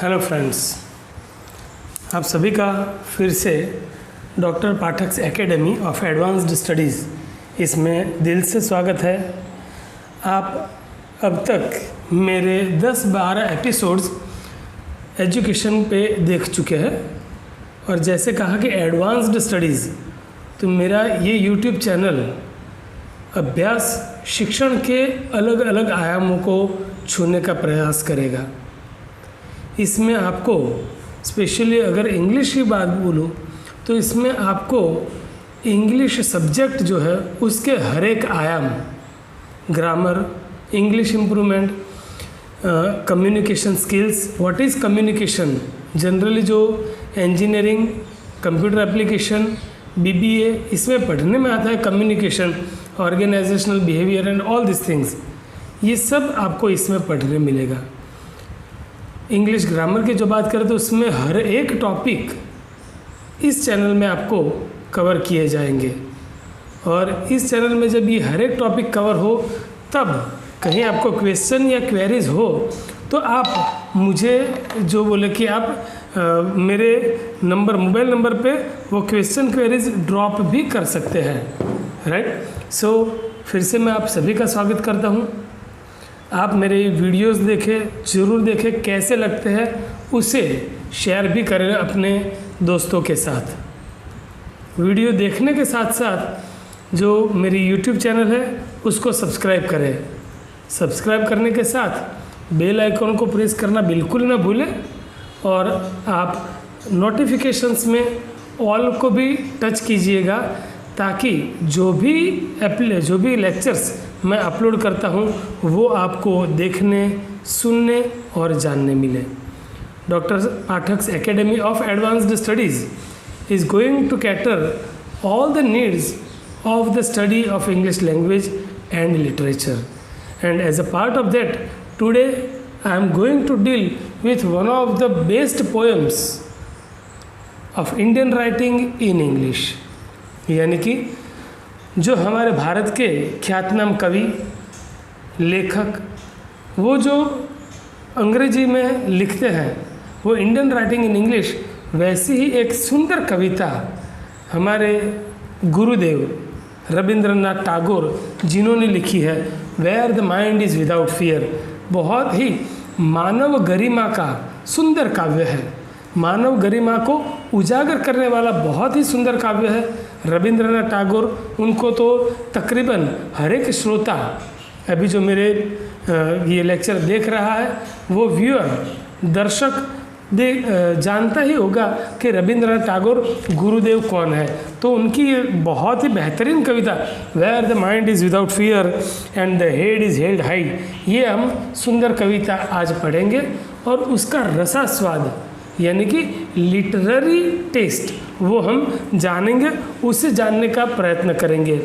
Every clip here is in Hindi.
हेलो फ्रेंड्स, आप सभी का फिर से doctor Pathak academy of advanced studies इसमें दिल से स्वागत है। आप अब तक मेरे 10-12 एपिसोड्स एजुकेशन पे देख चुके हैं और जैसे कहा कि एडवांस्ड स्टडीज़, तो मेरा ये यूट्यूब चैनल अभ्यास शिक्षण के अलग अलग आयामों को छूने का प्रयास करेगा। इसमें आपको स्पेशली अगर इंग्लिश की बात बोलूँ तो इसमें आपको इंग्लिश सब्जेक्ट जो है उसके हर एक आयाम, grammar, English improvement, communication skills, what is communication, generally जो इंजीनियरिंग, कंप्यूटर एप्लीकेशन, बीबीए इसमें पढ़ने में आता है communication, organisational behaviour and all this things, ये सब आपको इसमें पढ़ने मिलेगा। इंग्लिश ग्रामर की जो बात करें तो उसमें हर एक टॉपिक इस चैनल में आपको कवर किए जाएंगे और इस चैनल में जब ये हर एक टॉपिक कवर हो तब कहीं आपको क्वेश्चन या क्वेरीज हो तो आप मुझे जो बोले कि आप मेरे मोबाइल नंबर पे वो क्वेश्चन क्वेरीज ड्रॉप भी कर सकते हैं, राइट। सो फिर से मैं आप सभी का स्वागत करता हूँ। आप मेरे वीडियोस देखें, ज़रूर देखें, कैसे लगते हैं उसे शेयर भी करें अपने दोस्तों के साथ। वीडियो देखने के साथ साथ जो मेरी यूट्यूब चैनल है उसको सब्सक्राइब करें। सब्सक्राइब करने के साथ बेल आइकन को प्रेस करना बिल्कुल ना भूलें और आप नोटिफिकेशंस में ऑल को भी टच कीजिएगा ताकि जो भी लेक्चर्स मैं अपलोड करता हूँ वो आपको देखने, सुनने और जानने मिले। Doctor Pathak academy of advanced studies is going to cater all the needs of the study of English language and literature. And as a part of that, today I am going to deal with one of the best poems of Indian writing in English. यानी कि जो हमारे भारत के ख्यातनाम कवि, लेखक, वो जो अंग्रेजी में लिखते हैं वो इंडियन राइटिंग इन इंग्लिश, वैसी ही एक सुंदर कविता हमारे गुरुदेव रविंद्रनाथ टैगोर जिन्होंने लिखी है, where the mind is without fear. बहुत ही मानव गरिमा का सुंदर काव्य है, मानव गरिमा को उजागर करने वाला बहुत ही सुंदर काव्य है। रविंद्रनाथ टैगोर, उनको तो तकरीबन हर एक श्रोता, अभी जो मेरे ये लेक्चर देख रहा है वो व्यूअर, दर्शक जानता ही होगा कि रविंद्रनाथ टैगोर गुरुदेव कौन है। तो उनकी ये बहुत ही बेहतरीन कविता where the mind is without fear and the head is held high, ये हम सुंदर कविता आज पढ़ेंगे और उसका रसास्वाद यानी कि लिटरेरी टेस्ट वो हम जानेंगे, उसे जानने का प्रयत्न करेंगे।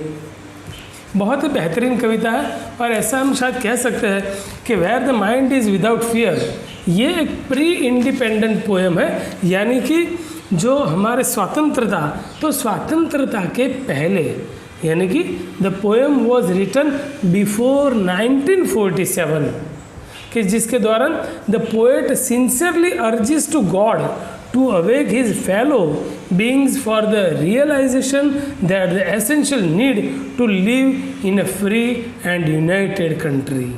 बहुत ही बेहतरीन कविता है और ऐसा हम शायद कह सकते हैं कि where the mind is without fear, ये एक प्री इंडिपेंडेंट पोएम है। यानी कि जो हमारे स्वतंत्रता के पहले, यानी कि the poem was written before 1947, कि जिसके दौरान the poet sincerely urges to God to awake his fellow beings for the realization that the essential need to live in a free and united country.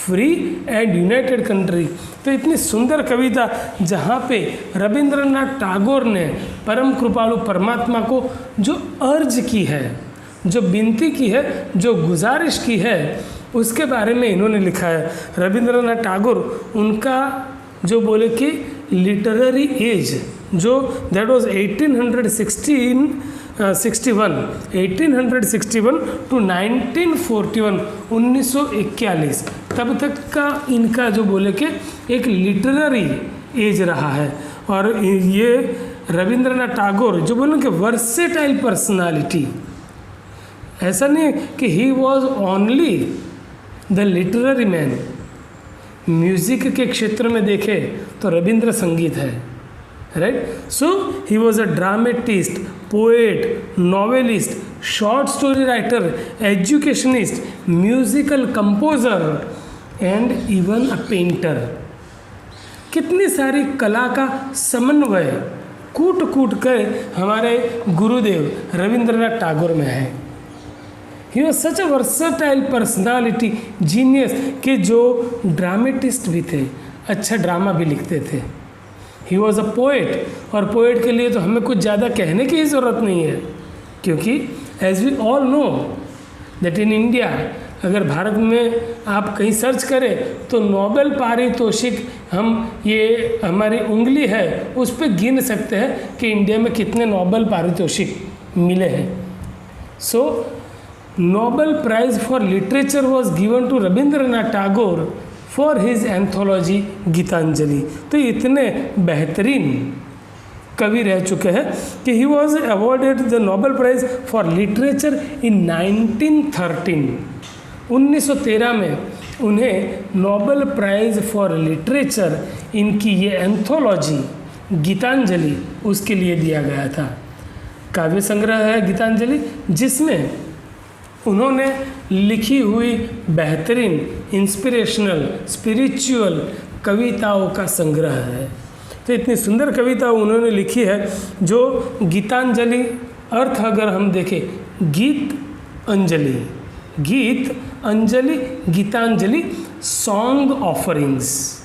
Free and United country. तो इतनी सुंदर कविता जहाँ पे रविंद्रनाथ टैगोर ने परम कृपालु परमात्मा को जो अर्ज की है, जो विनती की है, जो गुजारिश की है, उसके बारे में इन्होंने लिखा है। रविंद्रनाथ टैगोर, उनका जो बोले कि लिटरेरी एज जो दैट वाज 1861 टू 1941, 1941 तब तक का इनका जो बोले कि एक लिटरेरी एज रहा है। और ये रविंद्रनाथ टैगोर जो बोले कि वर्सेटाइल पर्सनालिटी, ऐसा नहीं कि he was only the literary man. Music के क्षेत्र में देखे तो रविंद्र संगीत है, right. So he was a dramatist, poet, novelist, short story writer, educationist, musical composer and even a painter. कितनी सारी कला का समन्वय कूट कूट कर हमारे गुरुदेव रविंद्रनाथ टैगोर में है। He was such a versatile personality, genius, कि जो ड्रामेटिस्ट भी थे, अच्छा ड्रामा भी लिखते थे। ही वॉज अ पोएट, और पोएट के लिए तो हमें कुछ ज़्यादा कहने की ज़रूरत नहीं है, क्योंकि as we all know that in India, अगर भारत में आप कहीं सर्च करें तो नोबेल पारितोषिक हम ये हमारी उंगली है उस पर गिन सकते हैं कि इंडिया में कितने नोबेल पारितोषिक मिले हैं। So Nobel prize for literature was given to Rabindranath Tagore for his anthology Gitanjali. तो इतने बेहतरीन कवि रह चुके हैं कि he was awarded the Nobel prize for literature in 1913। 1913 में उन्हें नोबेल प्राइज फॉर लिटरेचर इनकी ये एंथोलॉजी गीतांजलि उसके लिए दिया गया था। काव्य संग्रह है गीतांजलि, जिसमें उन्होंने लिखी हुई बेहतरीन इंस्पिरेशनल स्पिरिचुअल कविताओं का संग्रह है। तो इतनी सुंदर कविता उन्होंने लिखी है जो गीतांजलि, अर्थ अगर हम देखें गीत अंजलि, गीत अंजलि, गीतांजलि सॉन्ग ऑफरिंग्स,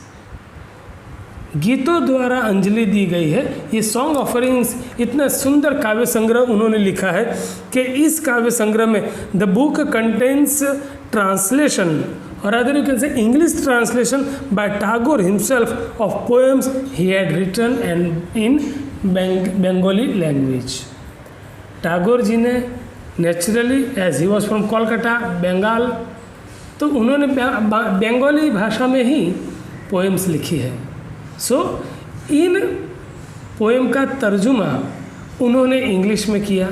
गीतों द्वारा अंजलि दी गई है। ये सॉन्ग ऑफरिंग्स इतना सुंदर काव्य संग्रह उन्होंने लिखा है कि इस काव्य संग्रह में द बुक कंटेन्स ट्रांसलेशन और other you can say English translation by Tagore himself of poems he had written and in Bengali language. Tagore ji ने naturally as he was from Kolkata Bengal, तो उन्होंने बंगाली भाषा में ही पोएम्स लिखी है। सो इन पोएम का तर्जुमा उन्होंने इंग्लिश में किया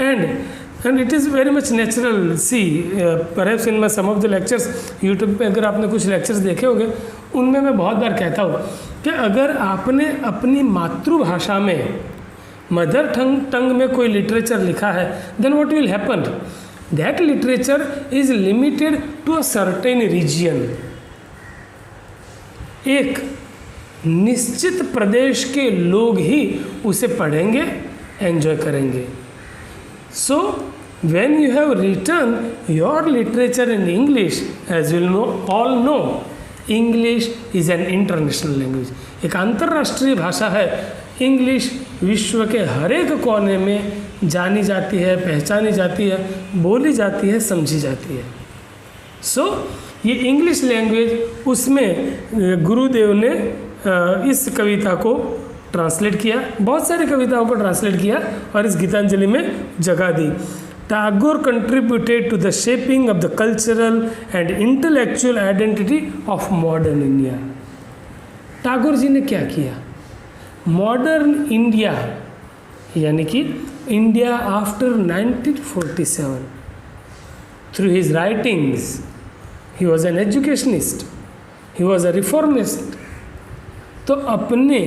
and it is very much natural. See perhaps in my some of the lectures, YouTube पे अगर आपने कुछ लेक्चर्स देखे होंगे उनमें मैं बहुत बार कहता हूँ कि अगर आपने अपनी मातृभाषा में मदर टंग में कोई लिटरेचर लिखा है then what will happen, that literature is limited to a certain region. एक निश्चित प्रदेश के लोग ही उसे पढ़ेंगे, एंजॉय करेंगे। So when you have written your literature in English, as will know all know, English is an international language, एक अंतर्राष्ट्रीय भाषा है। इंग्लिश विश्व के हर एक कोने में जानी जाती है, पहचानी जाती है, बोली जाती है, समझी जाती है। सो ये इंग्लिश लैंग्वेज, उसमें गुरुदेव ने इस कविता को ट्रांसलेट किया, बहुत सारी कविताओं को ट्रांसलेट किया और इस गीतांजलि में जगह दी। Tagore contributed to the shaping of the cultural and intellectual identity of modern India. Tagore ji ने क्या किया? मॉडर्न इंडिया यानी कि India after 1947, through his writings, he was an educationist, he was a reformist. तो अपने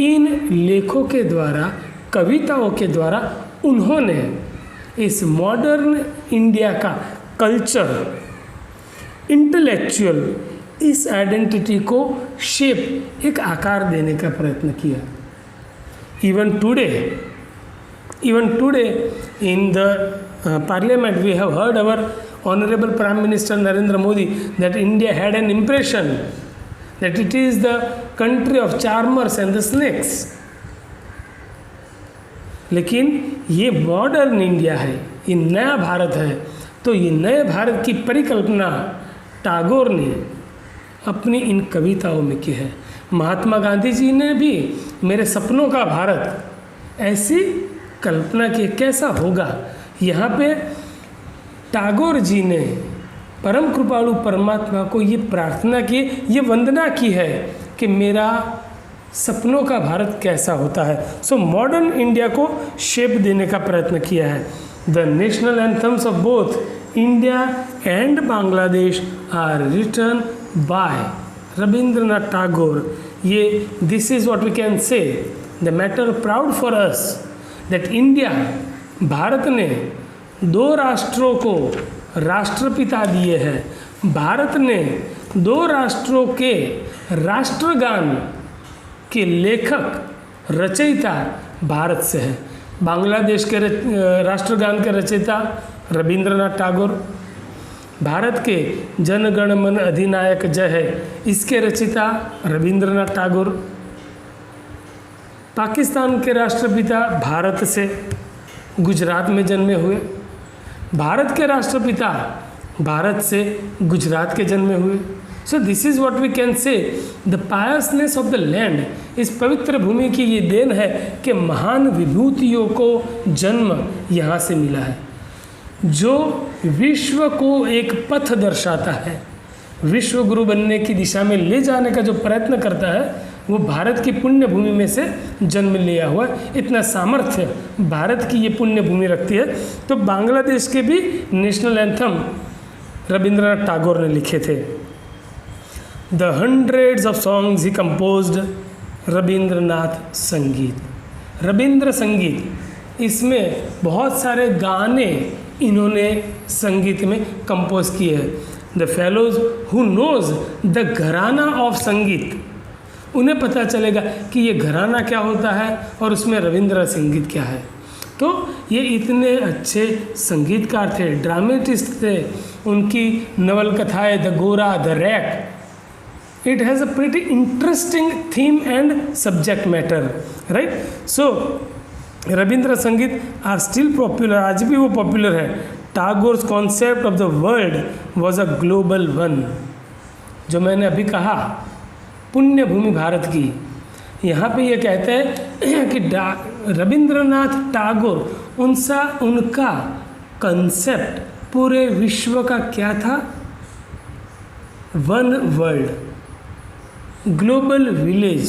इन लेखों के द्वारा, कविताओं के द्वारा उन्होंने इस मॉडर्न इंडिया का कल्चर, इंटेलेक्चुअल, इस आइडेंटिटी को शेप, एक आकार देने का प्रयत्न किया। Even today in the parliament we have heard our honourable prime minister Narendra Modi that India had an impression that it is the country of charmers and the snakes। लेकिन ये मॉडर्न इंडिया है, ये नया भारत है। तो ये नए भारत की परिकल्पना टैगोर ने अपनी इन कविताओं में की है। महात्मा गांधी जी ने भी मेरे सपनों का भारत ऐसी कल्पना की, कैसा होगा। यहाँ पे टैगोर जी ने परम कृपालु परमात्मा को ये प्रार्थना की, ये वंदना की है कि मेरा सपनों का भारत कैसा होता है। सो मॉडर्न इंडिया को शेप देने का प्रयत्न किया है। The national anthems of both India and Bangladesh are written by Rabindranath Tagore. ये this is what we can say the matter proud for us that India, Bharat ने दो राष्ट्रों को राष्ट्रपिता दिए हैं। भारत ने दो राष्ट्रों के राष्ट्रगान के लेखक रचयिता भारत से है। बांग्लादेश के राष्ट्रगान के रचयिता रविंद्रनाथ टैगोर, भारत के जन गण मन अधिनायक जय है इसके रचयिता रविंद्रनाथ टैगोर, पाकिस्तान के राष्ट्रपिता भारत से गुजरात में जन्मे हुए, भारत के राष्ट्रपिता भारत से गुजरात के जन्मे हुए। So this is what we can say the piousness of the land, इस पवित्र भूमि की ये देन है कि महान विभूतियों को जन्म यहाँ से मिला है, जो विश्व को एक पथ दर्शाता है, विश्व गुरु बनने की दिशा में ले जाने का जो प्रयत्न करता है वो भारत की पुण्य भूमि में से जन्म लिया हुआ है। इतना सामर्थ्य भारत की ये पुण्य भूमि रखती है। तो बांग्लादेश के भी नेशनल एंथम रविंद्रनाथ टैगोर ने लिखे थे। The hundreds of songs he composed, Rabindranath संगीत, रविंद्र संगीत, इसमें बहुत सारे गाने इन्होंने संगीत में कंपोज किए हैं। The fellows who knows the gharana of sangeet, उन्हें पता चलेगा कि ये घराना क्या होता है और उसमें रविंद्र संगीत क्या है। तो ये इतने अच्छे संगीतकार थे, ड्रामेटिस्ट थे, उनकी नवलकथाएँ द गोरा, the rack, it has a pretty interesting theme and subject matter, right? So Ravindra संगीत आर स्टिल पॉपुलर, आज भी वो पॉपुलर है। Tagore's concept of the world was a global one, जो मैंने अभी कहा पुण्य भूमि भारत की, यहाँ पे ये कहते हैं कि रविंद्रनाथ टैगोर उनका कंसेप्ट पूरे विश्व का क्या था, वन वर्ल्ड, ग्लोबल विलेज।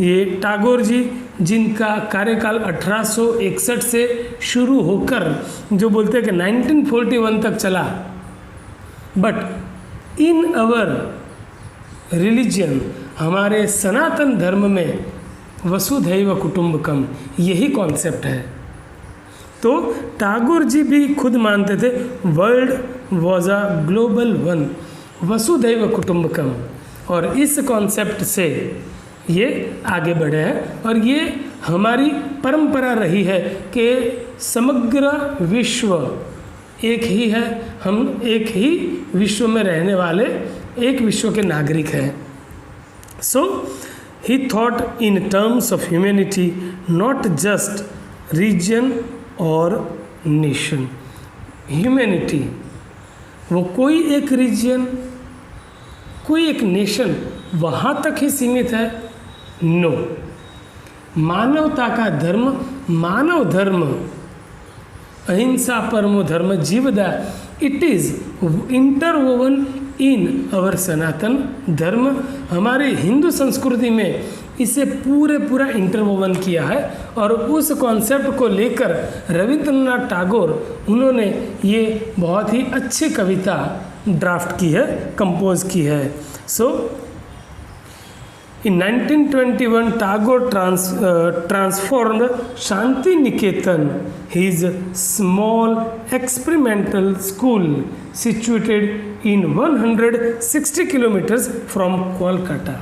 ये टैगोर जी जिनका कार्यकाल 1861 से शुरू होकर जो बोलते हैं कि 1941 तक चला, बट इन अवर रिलीजन, हमारे सनातन धर्म में वसुधैव कुटुंबकम यही कॉन्सेप्ट है। तो टैगोर जी भी खुद मानते थे world was a global one, वसुधैव कुटुंबकम, और इस कॉन्सेप्ट से ये आगे बढ़े हैं। और ये हमारी परंपरा रही है कि समग्र विश्व एक ही है, हम एक ही विश्व में रहने वाले एक विश्व के नागरिक हैं। So he thought in terms of humanity, not just region और नेशन। ह्यूमैनिटी वो कोई एक रीजन, कोई एक नेशन वहाँ तक ही सीमित है, नो। मानवता का धर्म, मानव धर्म, अहिंसा परमो धर्म जीवदा, इट इज़ इंटरवोवन इन अवर सनातन धर्म। हमारे हिंदू संस्कृति में इसे पूरा इंटरवोवन किया है, और उस कॉन्सेप्ट को लेकर रविंद्रनाथ टैगोर उन्होंने ये बहुत ही अच्छी कविता ड्राफ्ट की है, कंपोज की है। सो in 1921 Tagore transformed Shanti Niketan, his small experimental school situated in 160 kilometers from Kolkata।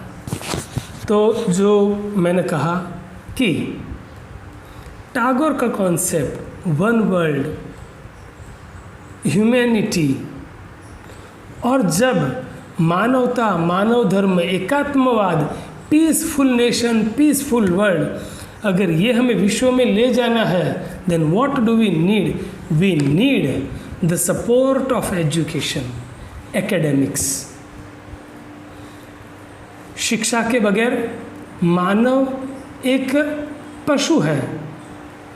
तो जो मैंने कहा कि टैगोर का कॉन्सेप्ट वन वर्ल्ड, ह्यूमैनिटी, और जब मानवता, मानव धर्म, एकात्मवाद, पीसफुल नेशन, पीसफुल वर्ल्ड, अगर ये हमें विश्व में ले जाना है, then what do we need? We need the support of education, academics. शिक्षा के बगैर मानव एक पशु है,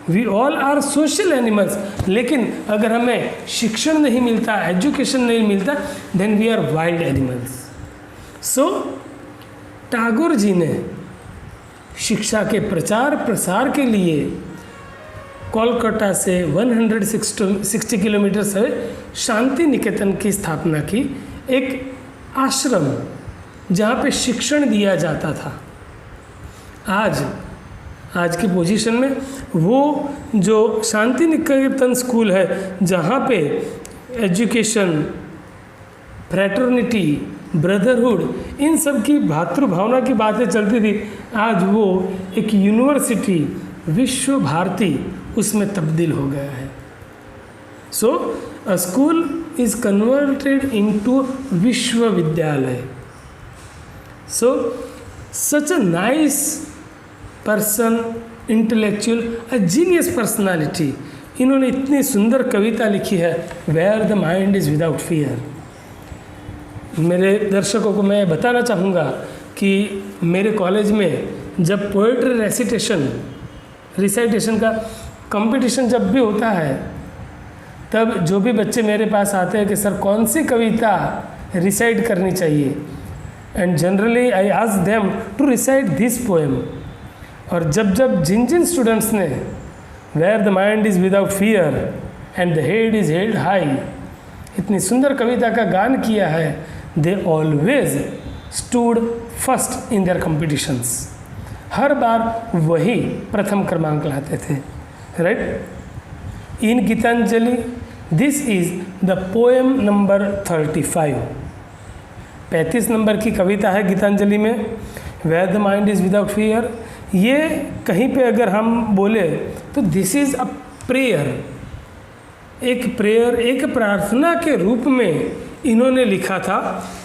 we all are social animals, लेकिन अगर हमें शिक्षण नहीं मिलता, एजुकेशन नहीं मिलता, then we are wild animals. So Tagore ji ने शिक्षा के प्रचार प्रसार के लिए कोलकाता से 160 किलोमीटर से शांति निकेतन की स्थापना की, एक आश्रम जहाँ पे शिक्षण दिया जाता था। आज की पोजीशन में वो जो शांति निकेतन स्कूल है, जहाँ पे एजुकेशन, फ्रेटर्निटी, ब्रदरहुड, इन सब की भातृभावना की बातें चलती थी। आज वो एक यूनिवर्सिटी, विश्व भारती, उसमें तब्दील हो गया है। So a school is converted into विश्वविद्यालय। So such a nice person, intellectual, a genius personality. इन्होंने इतनी सुंदर कविता लिखी है, where the mind is without fear. मेरे दर्शकों को मैं बताना चाहूँगा कि मेरे कॉलेज में जब पोएट्री रिसाइटेशन का कंपटीशन जब भी होता है, तब जो भी बच्चे मेरे पास आते हैं कि सर कौन सी कविता रिसाइट करनी चाहिए, and generally I ask them to recite this poem. और जब जिन स्टूडेंट्स ने where the mind is without fear and the head is held high इतनी सुंदर कविता का गान किया है, they always stood first in their competitions. हर बार वही प्रथम क्रमांक लाते थे, right. In Gitanjali this is the poem number 35 number की कविता है गीतांजलि में, where the mind is without fear. ये कहीं पे अगर हम बोले तो दिस इज़ अ प्रेयर, एक प्रार्थना के रूप में इन्होंने लिखा था,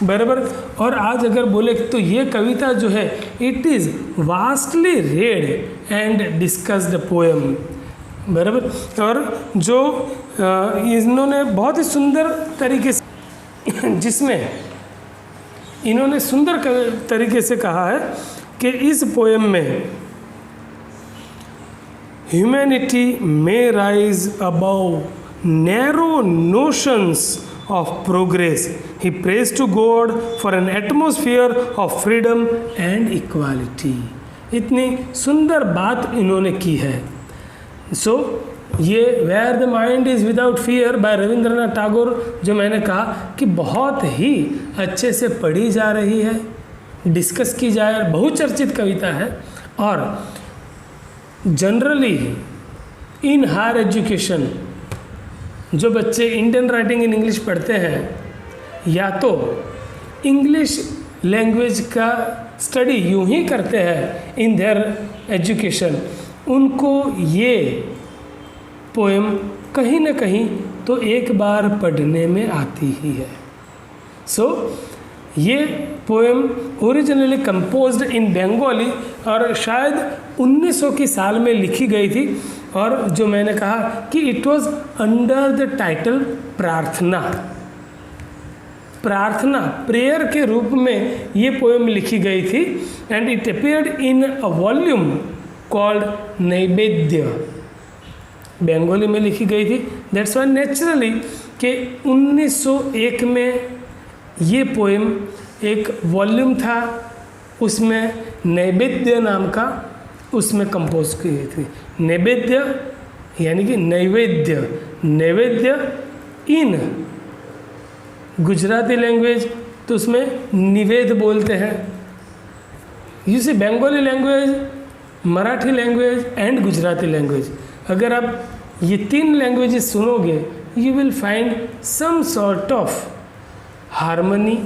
बराबर। और आज अगर बोले तो ये कविता जो है it is vastly red and discussed poem, बराबर। और जो इन्होंने बहुत ही सुंदर तरीके से, जिसमें इन्होंने सुंदर तरीके से कहा है कि इस पोएम में humanity may rise above narrow notions of progress. He prays to God for an atmosphere of freedom and equality. इतनी सुंदर बात इन्होंने की है। सो ये where the mind is without fear by Rabindranath Tagore, जो मैंने कहा कि बहुत ही अच्छे से पढ़ी जा रही है, डिस्कस की जाए, बहुचर्चित कविता है। और जनरली इन हायर एजुकेशन जो बच्चे इंडियन राइटिंग इन इंग्लिश पढ़ते हैं, या तो इंग्लिश लैंग्वेज का स्टडी यूं ही करते हैं इन देयर एजुकेशन, उनको ये पोएम कहीं ना कहीं तो एक बार पढ़ने में आती ही है। सो ये पोएम ओरिजिनली कंपोज्ड इन बंगाली और शायद 1900 की साल में लिखी गई थी। और जो मैंने कहा कि it was under the title प्रार्थना, प्रेयर के रूप में ये पोएम लिखी गई थी। And it appeared in a volume called नैवेद्य, बंगाली में लिखी गई थी। दैट्स वाई नेचुरली कि 1901 में ये पोएम एक वॉल्यूम था, उसमें नैवेद्य नाम का उसमें कंपोज की गई थी। नैवेद्य यानी कि नैवेद्य इन गुजराती लैंग्वेज तो उसमें निवेद बोलते हैं। You see Bengali language, Marathi language and Gujarati language, अगर आप ये 3 लैंग्वेजेस सुनोगे you will find some sort of harmony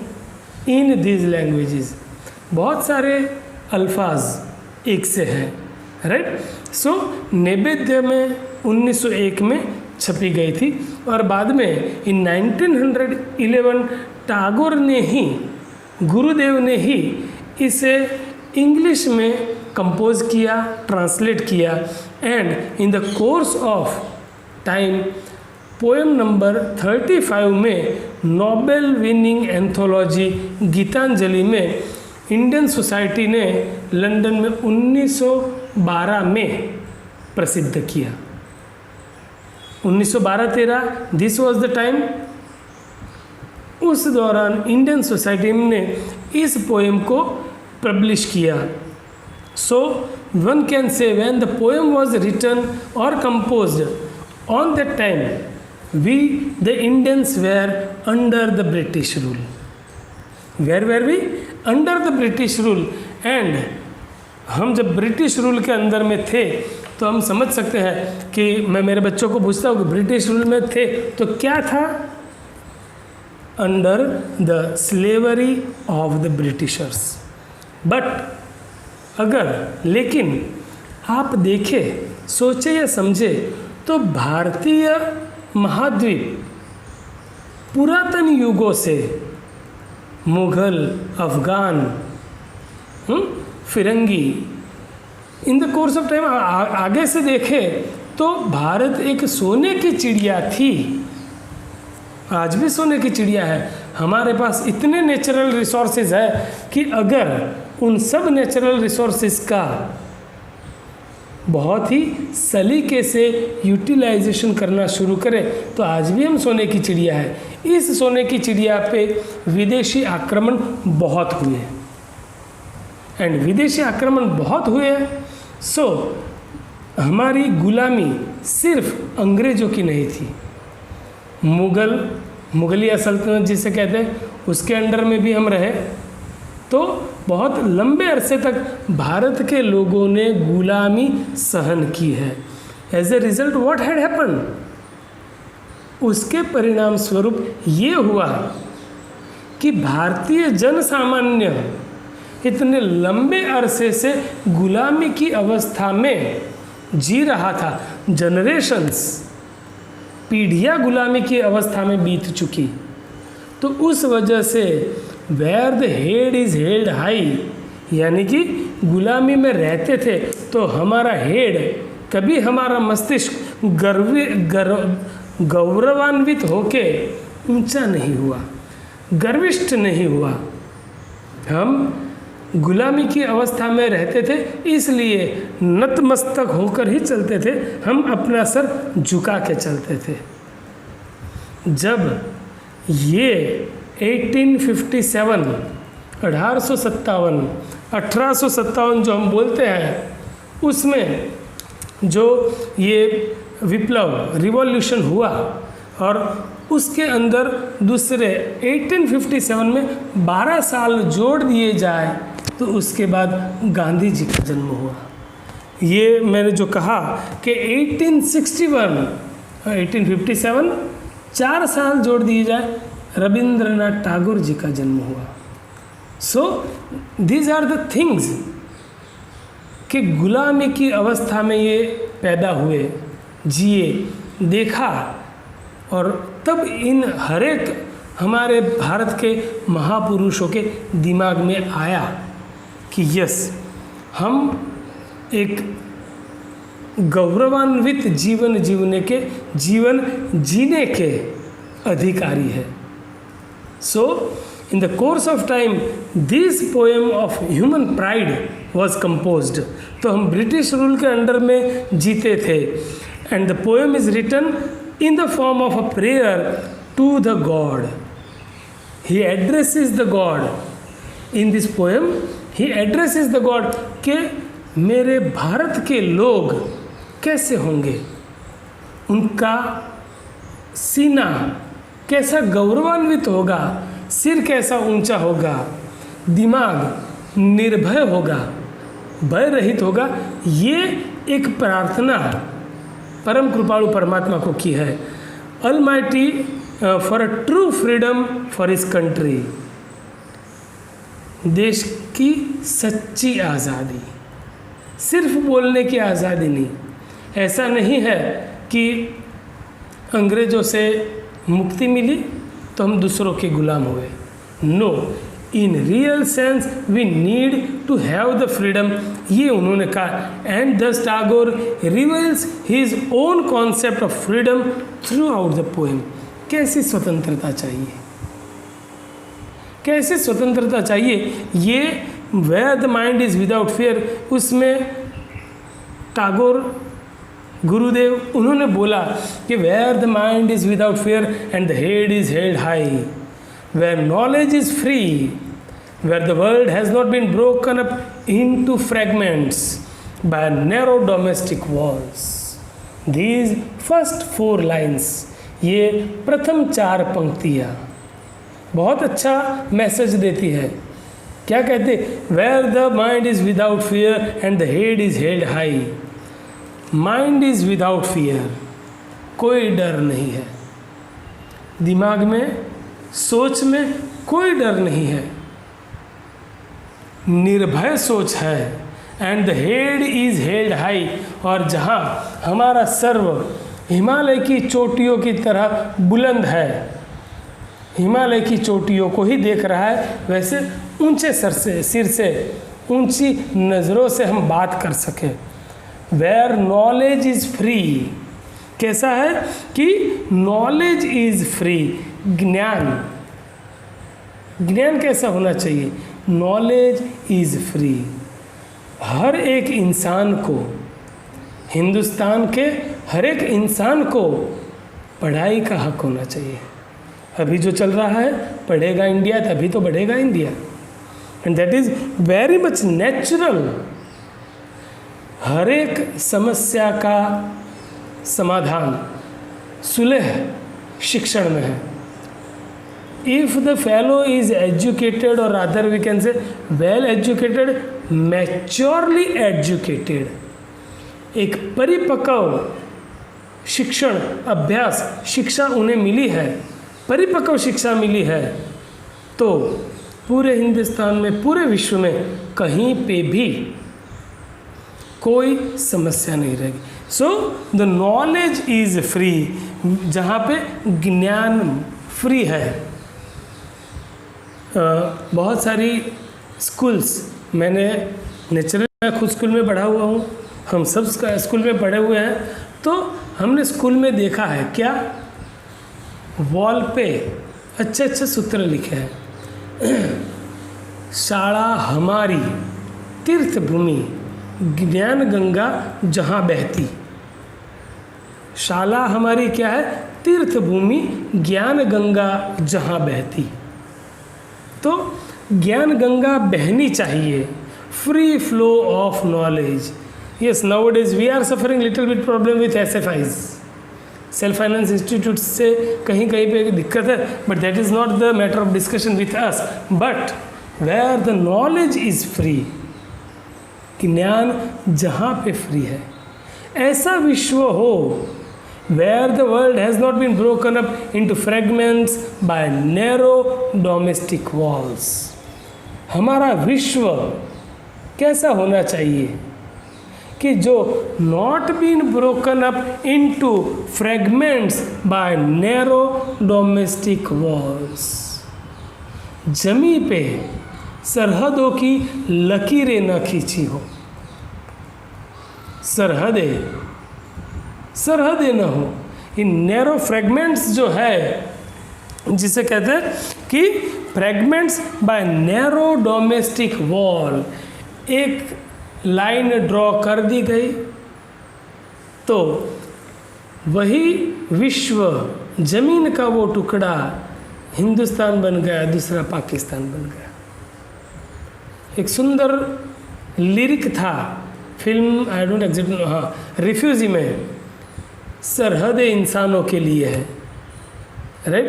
in these languages. बहुत सारे अल्फाज एक से हैं, राइट। सो नैवेद्य में 1901 में छपी गई थी और बाद में इन 1911 टैगोर ने ही, गुरुदेव ने ही इसे इंग्लिश में कंपोज किया, ट्रांसलेट किया। And in the course of time poem number 35 में नोबेल विनिंग एंथोलॉजी गीतांजलि में इंडियन सोसाइटी ने लंदन में 1912 में प्रसिद्ध किया। 1912-13 दिस वाज द टाइम। उस दौरान इंडियन सोसाइटी ने इस पोएम को पब्लिश किया। So one can say when the poem was written और composed on that time we the Indians were under the British rule. Where were we? Under the British rule. And हम जब ब्रिटिश रूल के अंदर में थे तो हम समझ सकते हैं कि मैं मेरे बच्चों को पूछता हूँ कि ब्रिटिश रूल में थे तो क्या था, under the slavery of the Britishers. But लेकिन आप देखें, सोचे या समझे तो भारतीय महाद्वीप पुरातन युगों से मुगल, अफगान, फिरंगी, in the course of time आगे से देखें तो भारत एक सोने की चिड़िया थी, आज भी सोने की चिड़िया है। हमारे पास इतने नेचुरल रिसोर्सेज है कि अगर उन सब नेचुरल रिसोर्सेज का बहुत ही सलीके से यूटिलाइजेशन करना शुरू करें तो आज भी हम सोने की चिड़िया है। इस सोने की चिड़िया पे विदेशी आक्रमण बहुत हुए एंड विदेशी आक्रमण बहुत हुए सो हमारी गुलामी सिर्फ अंग्रेज़ों की नहीं थी, मुगलिया सल्तनत जिसे कहते हैं उसके अंडर में भी हम रहे, तो बहुत लंबे अरसे तक भारत के लोगों ने गुलामी सहन की है। As a result what had happen, उसके परिणाम स्वरूप ये हुआ कि भारतीय जन सामान्य इतने लंबे अरसे से गुलामी की अवस्था में जी रहा था, जनरेशन्स, पीढ़ियाँ गुलामी की अवस्था में बीत चुकी। तो उस वजह से where the head is held high, यानी कि गुलामी में रहते थे तो हमारा हेड, कभी हमारा मस्तिष्क गौरवान्वित होके ऊंचा नहीं हुआ, गर्विष्ठ नहीं हुआ। हम गुलामी की अवस्था में रहते थे, इसलिए नतमस्तक होकर ही चलते थे, हम अपना सर झुका के चलते थे। जब ये 1857 1857 जो हम बोलते हैं, उसमें जो ये विप्लव रिवॉल्यूशन हुआ और उसके अंदर दूसरे 1857 में 12 साल जोड़ दिए जाए तो उसके बाद गांधी जी का जन्म हुआ। ये मैंने जो कहा कि 1857 4 साल जोड़ दिए जाए, रविंद्रनाथ टैगोर जी का जन्म हुआ। So these are the things कि गुलामी की अवस्था में ये पैदा हुए, जिए, देखा, और तब इन हरेक हमारे भारत के महापुरुषों के दिमाग में आया कि यस, हम एक गौरवान्वित जीवन जीने के अधिकारी है। So in the course of time this poem of human pride was composed. तो हम ब्रिटिश रूल के अंडर में जीते थे and the poem is written in the form of a prayer to the God. He addresses the God. In this poem, he addresses the God कि मेरे भारत के लोग कैसे होंगे, उनका सीना कैसा गौरवान्वित होगा, सिर कैसा ऊंचा होगा, दिमाग निर्भय होगा, भय रहित होगा। ये एक प्रार्थना परम कृपालु परमात्मा को की है। Almighty for a true freedom for his country, देश की सच्ची आज़ादी, सिर्फ बोलने की आज़ादी नहीं। ऐसा नहीं है कि अंग्रेज़ों से मुक्ति मिली तो हम दूसरों के गुलाम हुए। No, in real sense we need to have the freedom, ये उन्होंने कहा। And thus Tagore reveals his own concept of freedom throughout the poem. कैसी स्वतंत्रता चाहिए, कैसे स्वतंत्रता चाहिए, ये where the mind is without fear, उसमें टैगोर गुरुदेव उन्होंने बोला कि where the mind is without fear and the head is held high, where knowledge is free, where the world has not been broken up into fragments by narrow domestic walls. These first 4 lines, ये प्रथम 4 पंक्तियाँ बहुत अच्छा मैसेज देती है। क्या कहते? Where the mind is without fear and the head is held high. Mind is without fear, कोई डर नहीं है, दिमाग में सोच में कोई डर नहीं है, निर्भय सोच है। And the head is held high, और जहाँ हमारा सर्व हिमालय की चोटियों की तरह बुलंद है, हिमालय की चोटियों को ही देख रहा है, वैसे ऊंचे सिर से ऊंची नज़रों से हम बात कर सकें। वेयर नॉलेज इज़ फ्री, कैसा है कि नॉलेज इज़ फ्री, ज्ञान कैसा होना चाहिए, नॉलेज इज़ फ्री। हर एक इंसान को, हिंदुस्तान के हर एक इंसान को पढ़ाई का हक होना चाहिए। अभी जो चल रहा है, पढ़ेगा इंडिया तभी तो बढ़ेगा India, and that is very much natural. हर एक समस्या का समाधान, सुलह शिक्षण में है। If the fellow is educated, और rather we can say well educated, maturely educated, एक परिपक्व शिक्षण अभ्यास शिक्षा उन्हें मिली है, परिपक्व शिक्षा मिली है, तो पूरे हिंदुस्तान में, पूरे विश्व में कहीं पे भी कोई समस्या नहीं रहेगी। So the knowledge is free, जहाँ पे ज्ञान फ्री है। बहुत सारी स्कूल्स, मैंने नेचुरल, मैं खुद स्कूल में पढ़ा हुआ हूँ, हम सब स्कूल में पढ़े हुए हैं, तो हमने स्कूल में देखा है क्या, वॉल पे अच्छे अच्छे सूत्र लिखे हैं। शाला हमारी तीर्थ भूमि, ज्ञान गंगा जहाँ बहती। शाला हमारी क्या है, तीर्थ भूमि, ज्ञान गंगा जहाँ बहती। तो ज्ञान गंगा बहनी चाहिए, free flow of knowledge. Yes, nowadays we are suffering little bit problem with SFIs, self finance institute से कहीं कहीं पे दिक्कत है, but that is not the matter of discussion with us. But where the knowledge is free, ज्ञान जहाँ पे फ्री है, ऐसा विश्व हो where the world has not been broken up into fragments by narrow domestic walls। हमारा विश्व कैसा होना चाहिए कि जो not been broken up into fragments by narrow domestic walls, जमी पे सरहदों की लकीरें न खींची हो, सरहदें न हो। इन नैरो फ्रेगमेंट्स जो है, जिसे कहते हैं कि fragments by narrow domestic wall, एक लाइन ड्रॉ कर दी गई तो वही विश्व, जमीन का वो टुकड़ा हिंदुस्तान बन गया, दूसरा पाकिस्तान बन गया। एक सुंदर लिरिक था film, I don't exactly know, हाँ, रिफ्यूजी में, सरहदें इंसानों के लिए है, राइट,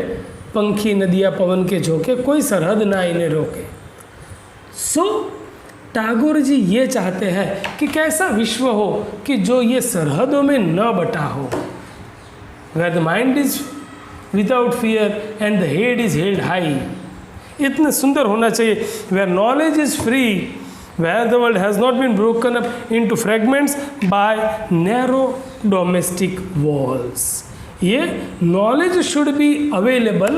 पंखी नदियाँ पवन के झोंके, कोई सरहद ना इन्हें रोके। सो टैगोर जी ये चाहते हैं कि कैसा विश्व हो कि जो ये सरहदों में न बटा हो, where the mind is without fear and the head is held high. इतना सुंदर होना चाहिए, where knowledge is free, where the world has not been broken up into fragments by narrow domestic walls। ये knowledge should be available,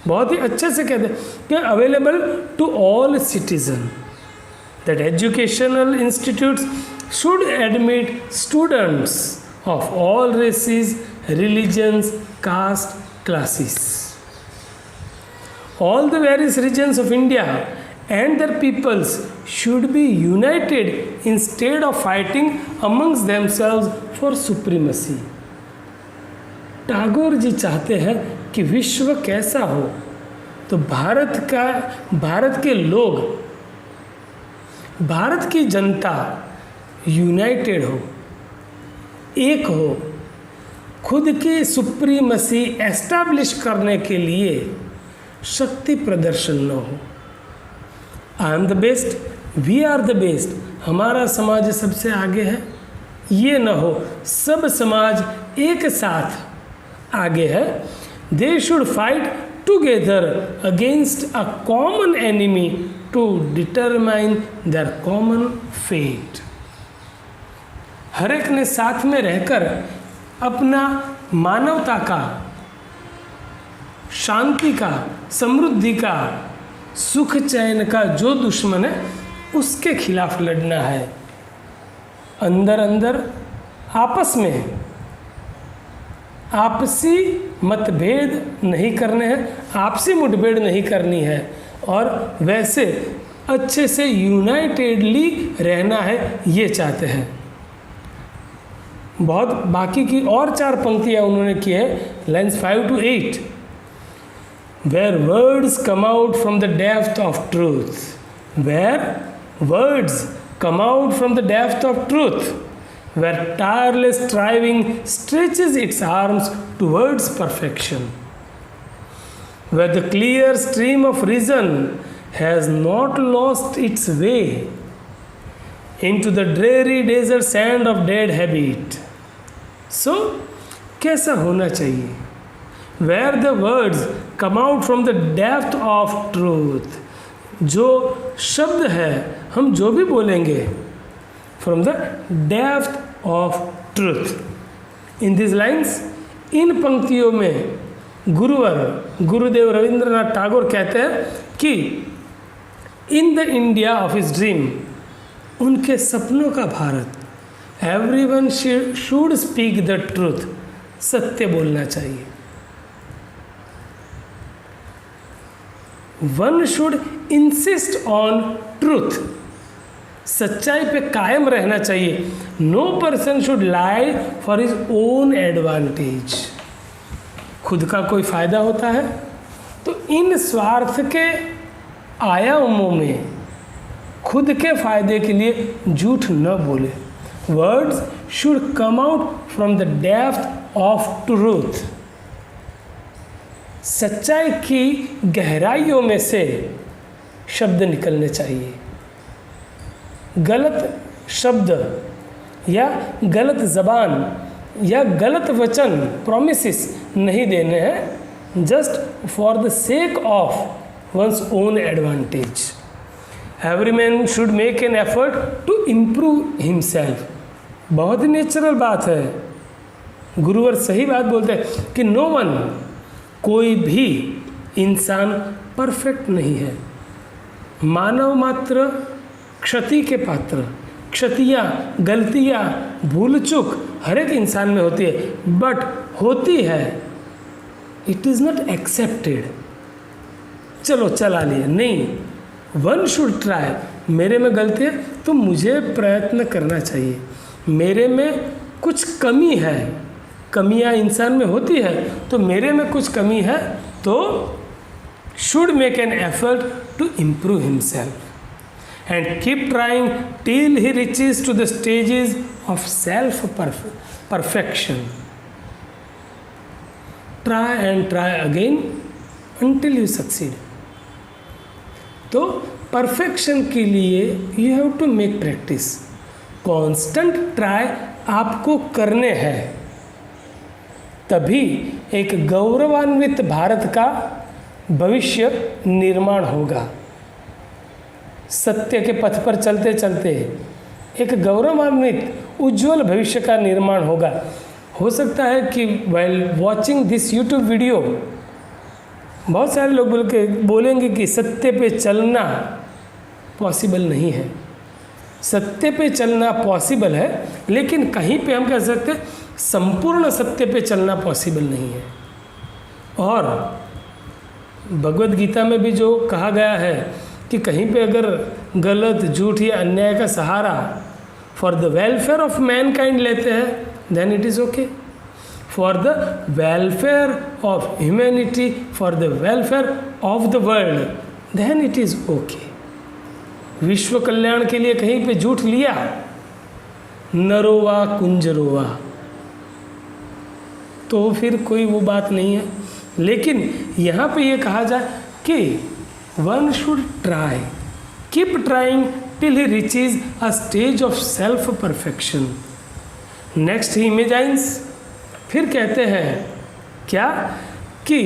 बहुत ही अच्छे से कहते हैं कि available to all citizen, that educational institutes should admit students of all races, religions, caste, classes, all the various regions of India and their peoples should be united instead of fighting amongst themselves for supremacy। Tagore ji चाहते हैं कि विश्व कैसा हो, तो भारत के लोग, भारत की जनता यूनाइटेड हो, एक हो, खुद की सुप्रीमसी एस्टैब्लिश करने के लिए शक्ति प्रदर्शन न हो। I am the best, we are the best, हमारा समाज सबसे आगे है, ये न हो, सब समाज एक साथ आगे है। They should fight together against a common enemy to determine their common fate. हर एक ने साथ में रहकर अपना मानवता का, शांति का, समृद्धि का, सुख चैन का जो दुश्मन है उसके खिलाफ लड़ना है। अंदर अंदर आपस में आपसी मतभेद नहीं करने हैं, आपसी मुठभेड़ नहीं करनी है, और वैसे अच्छे से यूनाइटेडली रहना है, ये चाहते हैं। बहुत बाकी की और 4 पंक्तियाँ उन्होंने की है, lines 5 to 8, where words come out from the depth of truth, where words come out from the depth of truth, where tireless striving stretches its arms towards perfection, where the clear stream of reason has not lost its way into the dreary desert sand of dead habit. So, कैसा होना चाहिए? Where the words come out from the depth of truth, जो शब्द है हम जो भी बोलेंगे from the depth of truth. In these lines, इन पंक्तियों में गुरुदेव रविंद्रनाथ टैगोर कहते हैं कि in the India of his dream, उनके सपनों का भारत, everyone should speak the truth, सत्य बोलना चाहिए। One should insist on truth, सच्चाई पे कायम रहना चाहिए। No person should lie for his own advantage, खुद का कोई फायदा होता है तो इन स्वार्थ के आयामों में खुद के फायदे के लिए झूठ न बोले। Words should come out from the depth of truth, सच्चाई की गहराइयों में से शब्द निकलने चाहिए। गलत शब्द या गलत ज़बान या गलत वचन, प्रोमिसेस नहीं देने हैं just for the sake of one's own advantage. Every man should make an effort to improve himself. बहुत ही नेचुरल बात है, गुरुवर सही बात बोलते हैं कि नो वन, कोई भी इंसान परफेक्ट नहीं है। मानव मात्र क्षति के पात्र, क्षतियाँ, गलतियाँ, भूल चूक हर एक इंसान में होती है, बट होती है, इट इज़ नॉट एक्सेप्टेड। चलो चला लिए, नहीं, वन शुड ट्राई। मेरे में गलती है तो मुझे प्रयत्न करना चाहिए। मेरे में कुछ कमी है, कमियां इंसान में होती है, तो मेरे में कुछ कमी है तो should make an effort to improve himself and keep trying till he reaches to the stages of self perfection. Try and try again until you succeed। तो परफेक्शन के लिए you have to make practice, constant try आपको करने हैं, तभी एक गौरवान्वित भारत का भविष्य निर्माण होगा। सत्य के पथ पर चलते चलते एक गौरवान्वित उज्जवल भविष्य का निर्माण होगा। हो सकता है कि while watching this YouTube video बहुत सारे लोग बोलेंगे कि सत्य पे चलना पॉसिबल नहीं है। सत्य पे चलना पॉसिबल है, लेकिन कहीं पे हम कह सकते हैं संपूर्ण सत्य पे चलना पॉसिबल नहीं है। और भगवद गीता में भी जो कहा गया है कि कहीं पे अगर गलत, झूठ या अन्याय का सहारा for the welfare of mankind लेते हैं, then it is okay. For the welfare of humanity, for the welfare of the world, then it is okay. विश्व कल्याण के लिए कहीं पे झूठ लिया, नरोवा कुंजरोवा, तो फिर कोई वो बात नहीं है। लेकिन यहाँ पे ये कहा जाए कि one should try, keep trying till he reaches a stage of self perfection. Next he imagines फिर कहते हैं क्या कि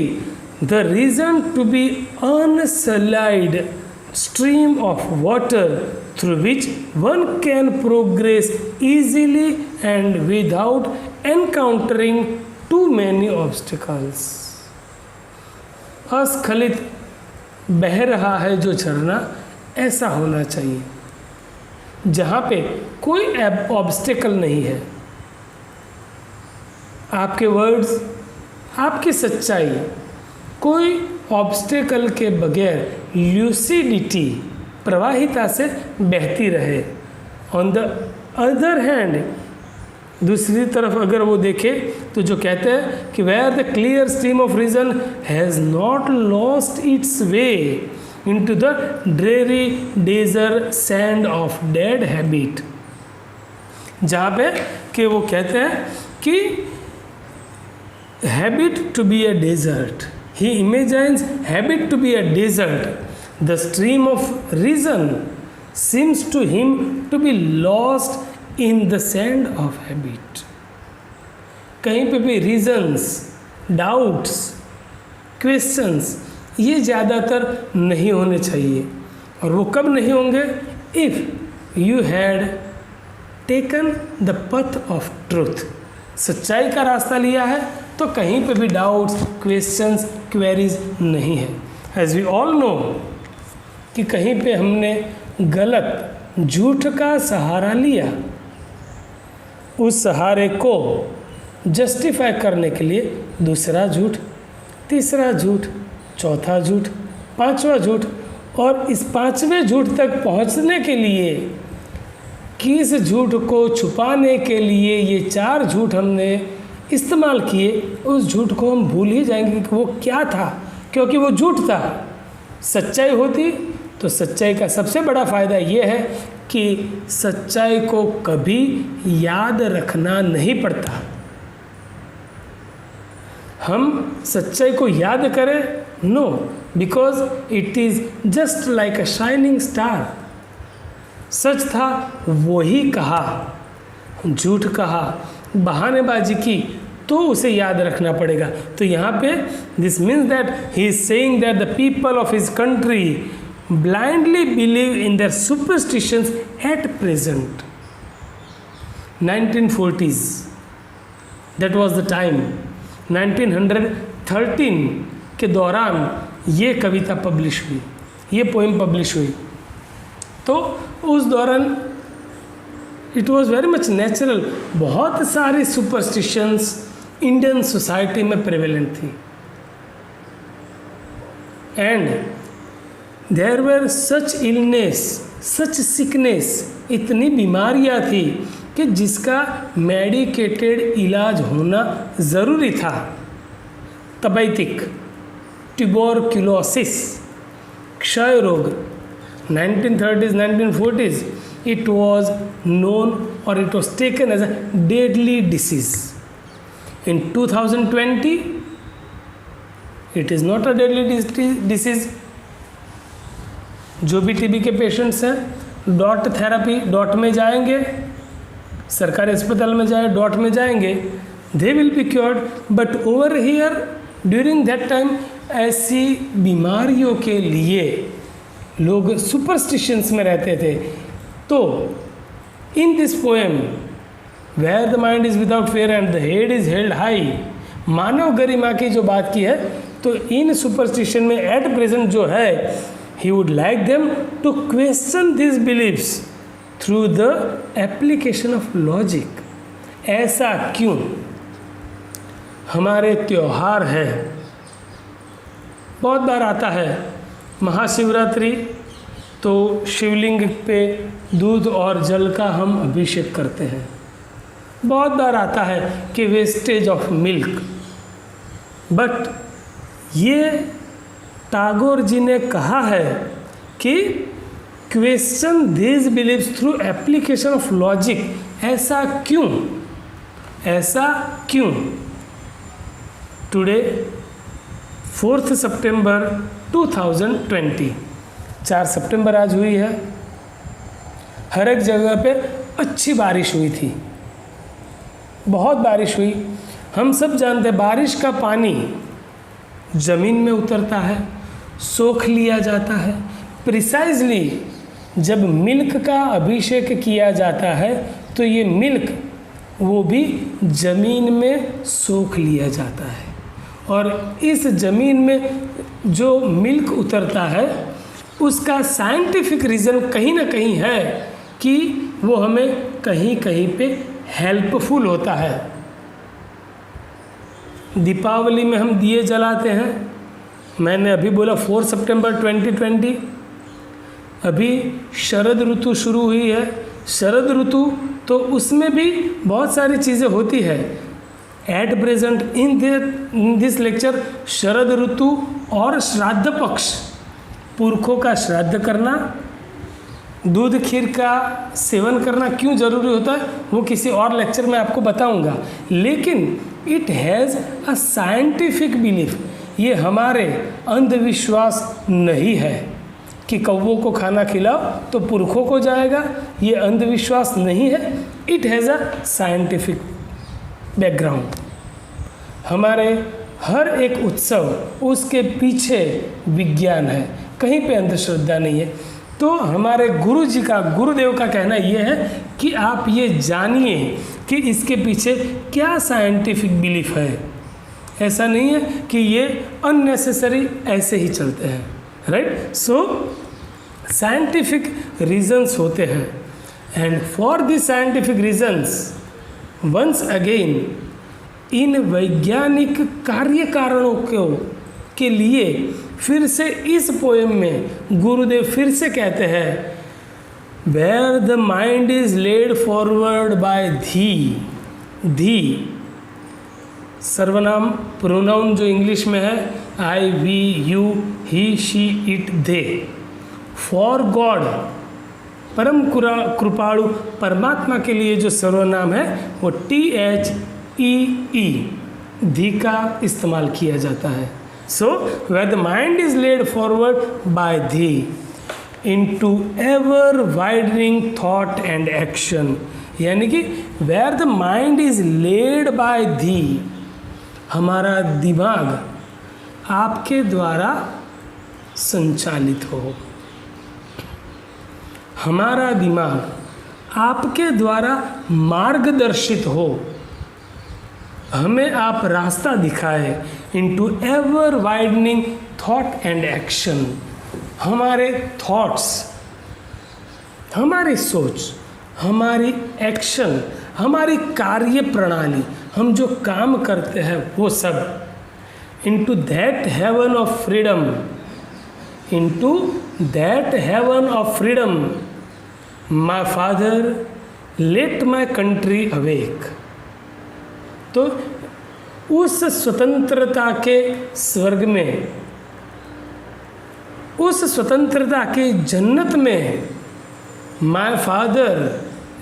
the reason to be unsullied stream of water through which one can progress easily and without encountering too many obstacles. अस्खलित बह रहा है जो झरना, ऐसा होना चाहिए जहाँ पे कोई ऑब्स्टेकल नहीं है। आपके वर्ड्स, आपकी सच्चाई कोई ऑब्स्टेकल के बगैर ल्यूसिडिटी, प्रवाहिता से बहती रहे। ऑन द अदर हैंड, दूसरी तरफ अगर वो देखे तो जो कहते हैं कि where the clear stream of reason has not lost its way into the dreary desert sand of dead habit, जहाँ पे कि वो कहते हैं कि habit to be a desert. He imagines habit to be a desert. The stream of reason seems to him to be lost in the sand of habit. कहीं पे भी reasons, doubts, questions ये ज़्यादातर नहीं होने चाहिए। और वो कब नहीं होंगे? If you had taken the path of truth. सच्चाई का रास्ता लिया है तो कहीं पे भी डाउट्स, क्वेश्चंस, क्वेरीज नहीं है। एज वी ऑल नो कि कहीं पे हमने गलत झूठ का सहारा लिया, उस सहारे को जस्टिफाई करने के लिए दूसरा झूठ, तीसरा झूठ, चौथा झूठ, पांचवा झूठ, और इस पांचवें झूठ तक पहुंचने के लिए कि इस झूठ को छुपाने के लिए ये 4 झूठ हमने इस्तेमाल किए, उस झूठ को हम भूल ही जाएंगे कि वो क्या था, क्योंकि वो झूठ था। सच्चाई होती तो सच्चाई का सबसे बड़ा फ़ायदा ये है कि सच्चाई को कभी याद रखना नहीं पड़ता। हम सच्चाई को याद करें? No, because it is just like a shining star. सच था वही कहा, झूठ कहा, बहानेबाजी की, तो उसे याद रखना पड़ेगा। तो यहाँ पे this means that he is saying that the people of his country blindly believe in their superstitions at present. 1940s, that was the time. 1913 के दौरान ये कविता पब्लिश हुई, ये पोएम पब्लिश हुई। तो उस दौरान it was very much natural, बहुत सारी सुपरस्टिशंस इंडियन सोसाइटी में प्रेवेलेंट थी। And there were such illness, such sickness, इतनी बीमारियां थी कि जिसका मेडिकेटेड इलाज होना ज़रूरी था। तबैतिक, ट्यूबरक्यूलोसिस, क्षय रोग, 1930s 1940s it was known or it was taken as a deadly disease. In 2020 it is not a deadly disease. जो भी टीबी के पेशेंट्स हैं डॉट थेरेपी, डॉट में जाएंगे, सरकारी अस्पताल में जाए डॉट में जाएंगे, they will be cured. But over here during that time ऐसी बीमारियों के लिए लोग सुपरस्टिशंस में रहते थे। तो in this poem where the mind is without fear and the head is held high, मानव गरिमा की जो बात की है, तो इन सुपरस्टिशन में एट प्रेजेंट जो है, he would like them to question these beliefs through the application of logic. ऐसा क्यों? हमारे त्योहार है, बहुत बार आता है महाशिवरात्रि, तो शिवलिंग पे दूध और जल का हम अभिषेक करते हैं। बहुत बार आता है कि वेस्टेज ऑफ मिल्क। बट ये टैगोर जी ने कहा है कि question this beliefs through application of logic. ऐसा क्यों? ऐसा क्यों? टुडे 4 सितंबर 2020, 4 सितंबर आज हुई है। हर एक जगह पे अच्छी बारिश हुई थी, बहुत बारिश हुई। हम सब जानते हैं बारिश का पानी ज़मीन में उतरता है, सोख लिया जाता है। प्रिसाइजली जब मिल्क का अभिषेक किया जाता है तो ये मिल्क वो भी ज़मीन में सोख लिया जाता है, और इस ज़मीन में जो मिल्क उतरता है उसका साइंटिफिक रीज़न कहीं ना कहीं है कि वो हमें कहीं कहीं पे हेल्पफुल होता है। दीपावली में हम दिए जलाते हैं, मैंने अभी बोला 4 सितंबर 2020। अभी शरद ऋतु शुरू हुई है, शरद ऋतु तो उसमें भी बहुत सारी चीज़ें होती है। At present in this lecture शरद ऋतु और श्राद्ध पक्ष, पुरखों का श्राद्ध करना, दूध खीर का सेवन करना क्यों ज़रूरी होता है वो किसी और लेक्चर में आपको बताऊंगा। लेकिन it has a scientific belief, ये हमारे अंधविश्वास नहीं है कि कौवों को खाना खिलाओ तो पुरखों को जाएगा, ये अंधविश्वास नहीं है। It has a scientific background. हमारे हर एक उत्सव उसके पीछे विज्ञान है, कहीं पे अंधश्रद्धा नहीं है। तो हमारे गुरुदेव का कहना यह है कि आप ये जानिए कि इसके पीछे क्या साइंटिफिक बिलीफ है। ऐसा नहीं है कि ये अननेसेसरी ऐसे ही चलते हैं, राइट। सो साइंटिफिक रीजंस होते हैं, and for the scientific reasons once again इन वैज्ञानिक कार्य कारणों के लिए फिर से इस पोएम में गुरुदेव फिर से कहते हैं, where the mind is led forward by thee सर्वनाम प्रोनाउन जो इंग्लिश में है I, we, you, he, she, it, they. For God परम कृपाणु परमात्मा के लिए जो सर्वनाम है वो THEE धी का इस्तेमाल किया जाता है। So where the mind is led forward by thee into ever widening thought and action, यानी कि where the mind is led by thee, हमारा दिमाग आपके द्वारा संचालित हो, हमारा दिमाग आपके द्वारा मार्गदर्शित हो, हमें आप रास्ता दिखाए into ever widening thought and action. हमारे थॉट्स, हमारी सोच, हमारी एक्शन, हमारी कार्य प्रणाली, हम जो काम करते हैं वो सब into that heaven of freedom, into that heaven of freedom my father let my country awake. तो उस स्वतंत्रता के स्वर्ग में, उस स्वतंत्रता के जन्नत में my father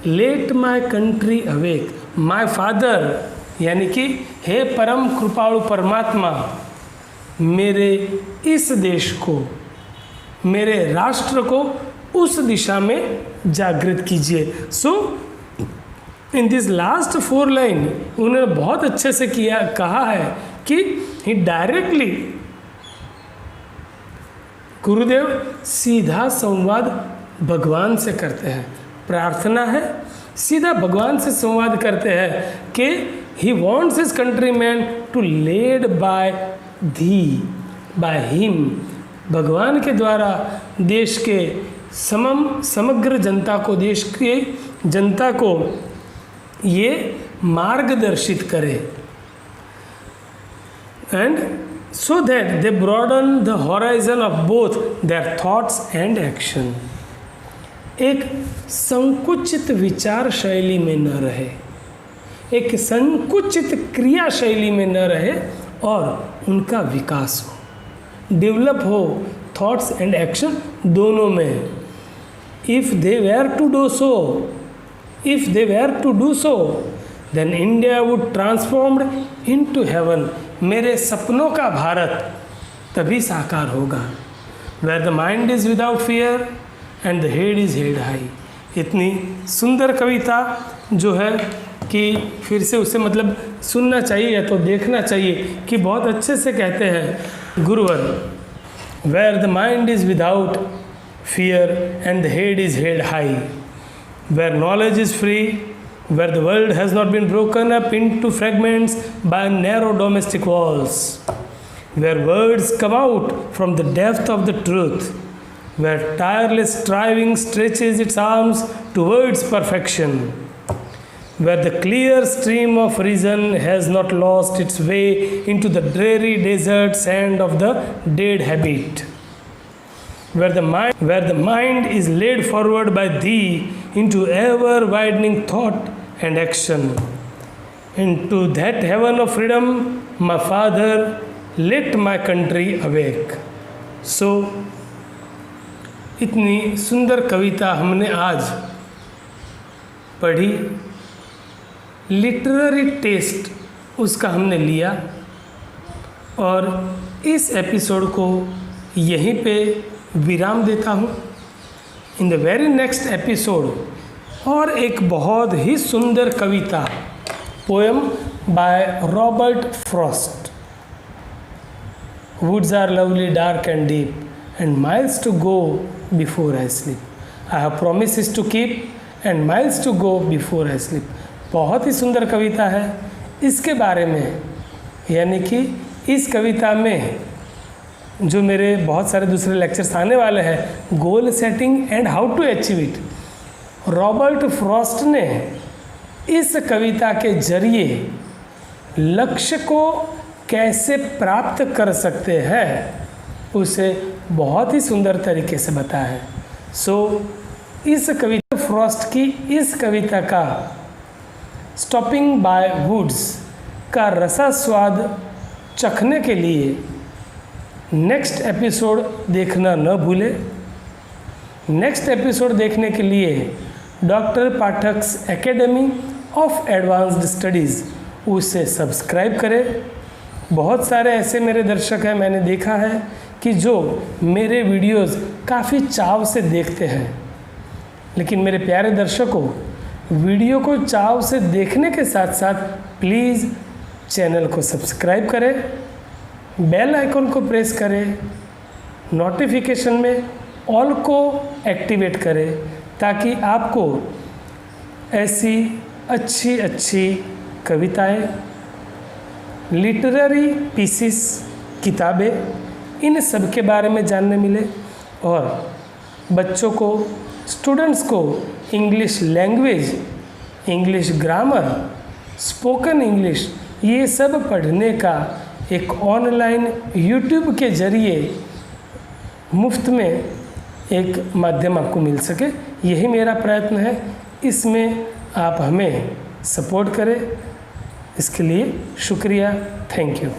let my country awake, my father यानी कि हे परम कृपाणु परमात्मा, मेरे इस देश को, मेरे राष्ट्र को उस दिशा में जागृत कीजिए। सो इन दिस लास्ट 4 लाइन उन्होंने बहुत अच्छे से कहा है कि ही डायरेक्टली, गुरुदेव सीधा संवाद भगवान से करते हैं, प्रार्थना है सीधा भगवान से संवाद करते हैं कि he wants his countryman to led by thee, by him, भगवान के द्वारा देश के समग्र जनता को, देश के जनता को ये मार्गदर्शित करे, and so that they broaden the horizon of both their thoughts and action. एक संकुचित विचार शैली में न रहे, एक संकुचित क्रिया शैली में न रहे और उनका विकास हो, डेवलप हो, थॉट्स एंड एक्शन दोनों में। If they were to do so, if they were to do so, then India would transformed into heaven। मेरे सपनों का भारत तभी साकार होगा। Where the mind is without fear and the head is held high। इतनी सुंदर कविता जो है कि फिर से उसे मतलब सुनना चाहिए तो देखना चाहिए कि बहुत अच्छे से कहते हैं Guruvar, where the mind is without fear and the head is held high, where knowledge is free, where the world has not been broken up into fragments by narrow domestic walls, where words come out from the depth of the truth, where tireless striving stretches its arms towards perfection, where the clear stream of reason has not lost its way into the dreary desert sand of the dead habit, where the mind is led forward by thee into ever widening thought and action. Into that heaven of freedom, my Father, let my country awake. So, इतनी सुंदर कविता हमने आज पढ़ी, लिटरेरी टेस्ट उसका हमने लिया और इस एपिसोड को यहीं पे विराम देता हूँ। In the very next episode और एक बहुत ही सुंदर कविता, poem by Robert Frost. Woods are lovely dark and deep and miles to go before I sleep, I have promises to keep and miles to go before I sleep. बहुत ही सुंदर कविता है। इसके बारे में, यानी कि इस कविता में जो मेरे बहुत सारे दूसरे लेक्चर्स आने वाले हैं, goal setting and how to achieve it, Robert Frost ने इस कविता के जरिए लक्ष्य को कैसे प्राप्त कर सकते हैं उसे बहुत ही सुंदर तरीके से बताया है। सो इस कविता, फ्रॉस्ट की इस कविता का स्टॉपिंग बाय वुड्स का रसास्वाद चखने के लिए नेक्स्ट एपिसोड देखना न भूले। नेक्स्ट एपिसोड देखने के लिए doctor Pathak's academy of advanced studies उसे सब्सक्राइब करें। बहुत सारे ऐसे मेरे दर्शक हैं, मैंने देखा है कि जो मेरे वीडियोस काफ़ी चाव से देखते हैं, लेकिन मेरे प्यारे दर्शकों, वीडियो को चाव से देखने के साथ साथ प्लीज़ चैनल को सब्सक्राइब करें, बेल आइकन को प्रेस करें, नोटिफिकेशन में ऑल को एक्टिवेट करें ताकि आपको ऐसी अच्छी अच्छी कविताएं, लिटरेरी पीसेस, किताबें, इन सब के बारे में जानने मिले और बच्चों को, स्टूडेंट्स को English language, English grammar, spoken English, ये सब पढ़ने का एक ऑनलाइन यूट्यूब के ज़रिए मुफ्त में एक माध्यम आपको मिल सके, यही मेरा प्रयत्न है। इसमें आप हमें सपोर्ट करें, इसके लिए शुक्रिया। Thank you.